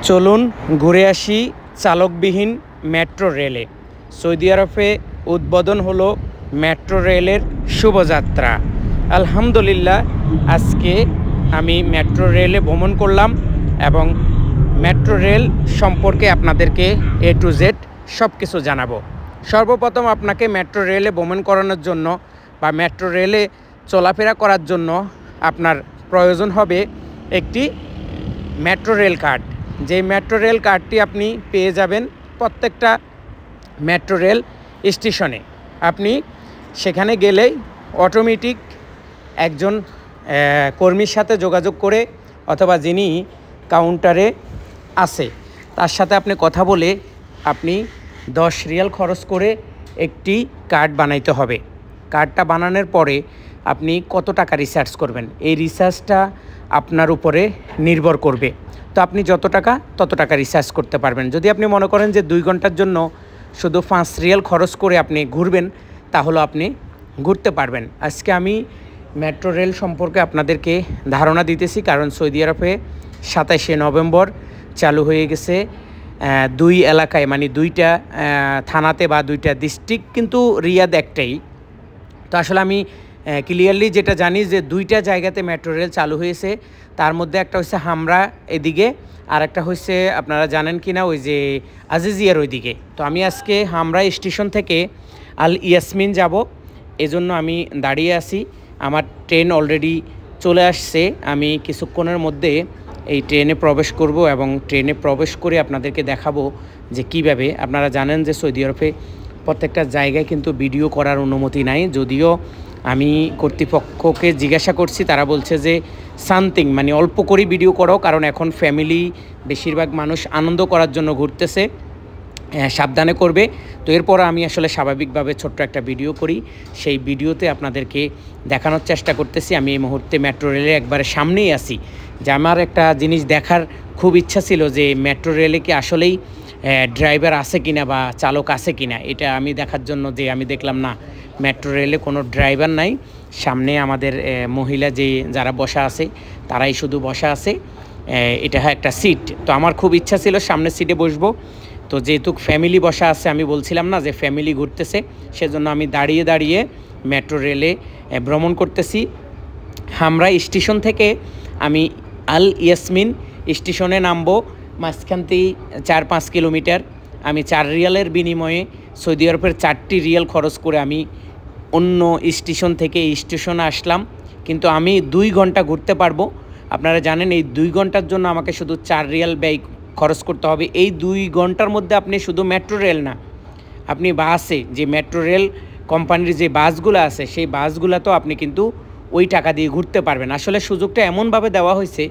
চলুন ঘুরে আসি চালকবিহীন মেট্রো রেলে। সৌদি আরবে উদ্বোধন হলো মেট্রো রেলের শুভযাত্রা। আলহামদুলিল্লাহ, আজকে আমি মেট্রো রেলে ভ্রমণ করলাম এবং মেট্রো রেল সম্পর্কে আপনাদেরকে A to Z সব কিছু জানাবো। সর্বপ্রথম আপনাকে মেট্রো রেলে ভ্রমণ করানোর জন্য বা মেট্রো রেলে চলাফেরা করার জন্য আপনার প্রয়োজন হবে একটি মেট্রো রেল কার্ড। যেই মেট্রো রেল কার্ডটি আপনি পেয়ে যাবেন প্রত্যেকটা মেট্রো রেল স্টেশনে। আপনি সেখানে গেলেই অটোমেটিক একজন কর্মীর সাথে যোগাযোগ করে অথবা যিনি কাউন্টারে আছে তার সাথে আপনি কথা বলে আপনি 10 রিয়াল খরচ করে একটি কার্ড বানাইতে হবে। কার্ডটা বানানোর পরে আপনি কত টাকা রিচার্জ করবেন, এই রিচার্জটা আপনার উপরে নির্ভর করবে। তো আপনি যত টাকা তত টাকা রিচার্জ করতে পারবেন। যদি আপনি মনে করেন যে 2 ঘন্টার জন্য শুধু 5 রিয়াল খরচ করে আপনি ঘুরবেন, তাহলে আপনি ঘুরতে পারবেন। আজকে আমি মেট্রো রেল সম্পর্কে আপনাদেরকে ধারণা দিতেছি, কারণ সৌদি আরবে 27শে নভেম্বর চালু হয়ে গেছে 2 এলাকায়, মানে 2টা থানাতে বা 2টা ডিস্ট্রিক্ট, কিন্তু রিয়াদ একটাই। তো আসলে আমি ক্লিয়ারলি যেটা জানি যে 2টা জায়গাতে মেট্রো রেল চালু হয়েছে। তার মধ্যে একটা হচ্ছে হামরা এদিকে, আর একটা হচ্ছে আপনারা জানেন কি না ওই যে আজিজিয়ার ওইদিকে। তো আমি আজকে হামরা স্টেশন থেকে আল ইয়াসমিন যাব, এজন্য আমি দাঁড়িয়ে আছি। আমার ট্রেন অলরেডি চলে আসছে। আমি কিছুক্ষণের মধ্যে এই ট্রেনে প্রবেশ করব এবং ট্রেনে প্রবেশ করে আপনাদেরকে দেখাবো যে কিভাবে। আপনারা জানেন যে সৌদি আরবে প্রত্যেকটা জায়গায় কিন্তু ভিডিও করার অনুমতি নাই। যদিও আমি কর্তৃপক্ষকে জিজ্ঞাসা করছি, তারা বলছে যে সামথিং মানে অল্প করে ভিডিও করো, কারণ এখন ফ্যামিলি বেশিরভাগ মানুষ আনন্দ করার জন্য ঘুরতেছে, সাবধানে করবে। তো এরপর আমি আসলে স্বাভাবিকভাবে ছোট্ট একটা ভিডিও করি, সেই ভিডিওতে আপনাদেরকে দেখানোর চেষ্টা করতেছি। আমি এই মুহূর্তে মেট্রো রেলের একবারে সামনেই আছি। যে আমার একটা জিনিস দেখার খুব ইচ্ছা ছিল যে মেট্রো রেলে কি আসলেই ড্রাইভার আছে কিনা বা চালক আছে কিনা, এটা আমি দেখার জন্য যে আমি দেখলাম না, মেট্রো রেলে কোনো ড্রাইভার নাই। সামনে আমাদের মহিলা যারা বসা আছে তারাই শুধু বসা আছে। এটা একটা সিট। তো আমার খুব ইচ্ছা ছিল সামনের সিটে বসবো। তো যেহেতু ফ্যামিলি বসা আছে, আমি বলছিলাম না যে ফ্যামিলি ঘুরতেছে, সেজন্য আমি দাঁড়িয়ে দাঁড়িয়ে মেট্রো রেলে ভ্রমণ করতেছি। হামরা স্টেশন থেকে আমি আল ইয়াসমিন স্টেশনে নামবো। মাঝখানতেই 4-5 কিলোমিটার। আমি 4 রিয়ালের বিনিময়ে সৌদি আরবের 4টি রিয়াল খরচ করে আমি অন্য স্টেশন থেকে এই স্টেশনে আসলাম। কিন্তু আমি 2 ঘন্টা ঘুরতে পারবো। আপনারা জানেন এই 2 ঘন্টার জন্য আমাকে শুধু 4 রিয়াল ব্যয় খরচ করতে হবে। এই 2 ঘন্টার মধ্যে আপনি শুধু মেট্রো রেল না, আপনি বাসে যে মেট্রো রেল কোম্পানির যে বাসগুলো আছে সেই বাসগুলোতেও আপনি কিন্তু ওই টাকা দিয়ে ঘুরতে পারবেন। আসলে সুযোগটা এমনভাবে দেওয়া হয়েছে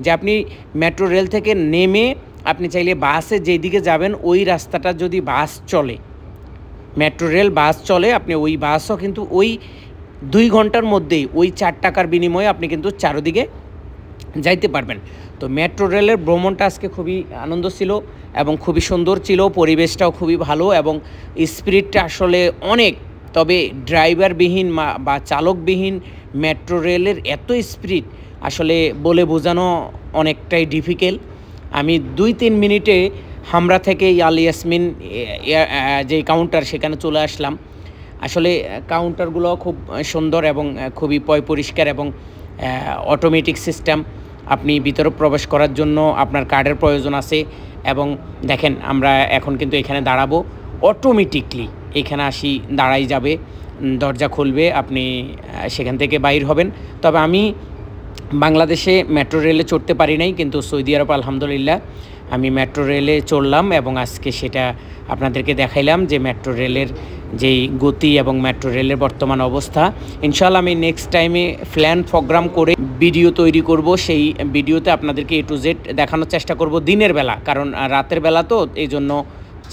যে আপনি মেট্রো রেল থেকে নেমে আপনি চাইলে বাসে যেদিকে যাবেন ওই রাস্তাটা যদি বাস চলে, মেট্রো রেল বাস চলে, আপনি ওই বাসও কিন্তু ওই 2 ঘন্টার মধ্যেই ওই 4 টাকার বিনিময়ে আপনি কিন্তু চারদিকে যাইতে পারবেন। তো মেট্রো রেলের ভ্রমণটা আজকে খুবই আনন্দ ছিল এবং খুবই সুন্দর ছিল, পরিবেশটাও খুবই ভালো এবং স্পিরিটটা আসলে অনেক। তবে ড্রাইভারবিহীন বা চালকবিহীন মেট্রো রেলের এত স্পিরিট আসলে বলে বোঝানো অনেকটাই ডিফিকাল্ট। আমি 2-3 মিনিটে হামরা থেকে আল ইয়াসমিন যে কাউন্টার সেখানে চলে আসলাম। আসলে কাউন্টারগুলো খুব সুন্দর এবং খুবই পরিষ্কার এবং অটোমেটিক সিস্টেম। আপনি ভিতরে প্রবেশ করার জন্য আপনার কার্ডের প্রয়োজন আছে। এবং দেখেন আমরা এখন কিন্তু এখানে দাঁড়াবো, অটোমেটিকলি এখানে আসি দাঁড়াই যাবে, দরজা খুলবে, আপনি সেখান থেকে বাইর হবেন। তবে আমি বাংলাদেশে মেট্রো রেলে চড়তে পারি নাই, কিন্তু সৌদি আরব আলহামদুলিল্লাহ আমি মেট্রো রেলে চড়লাম এবং আজকে সেটা আপনাদেরকে দেখাইলাম যে মেট্রো রেলের যেই গতি এবং মেট্রো রেলের বর্তমান অবস্থা। ইনশাআল্লাহ আমি নেক্সট টাইমে প্ল্যান প্রোগ্রাম করে ভিডিও তৈরি করব। সেই ভিডিওতে আপনাদেরকে A to Z দেখানোর চেষ্টা করব দিনের বেলা, কারণ রাতের বেলা তো এই জন্য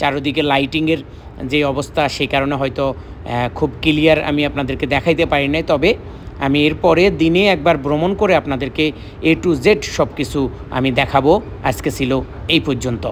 চারিদিকে লাইটিংয়ের যে অবস্থা সেই কারণে হয়তো খুব ক্লিয়ার আমি আপনাদেরকে দেখাইতে পারি নাই। তবে আমি এরপরে দিনে একবার ভ্রমণ করে আপনাদেরকে A to Z সব কিছু আমি দেখাবো। আজকে ছিল এই পর্যন্ত।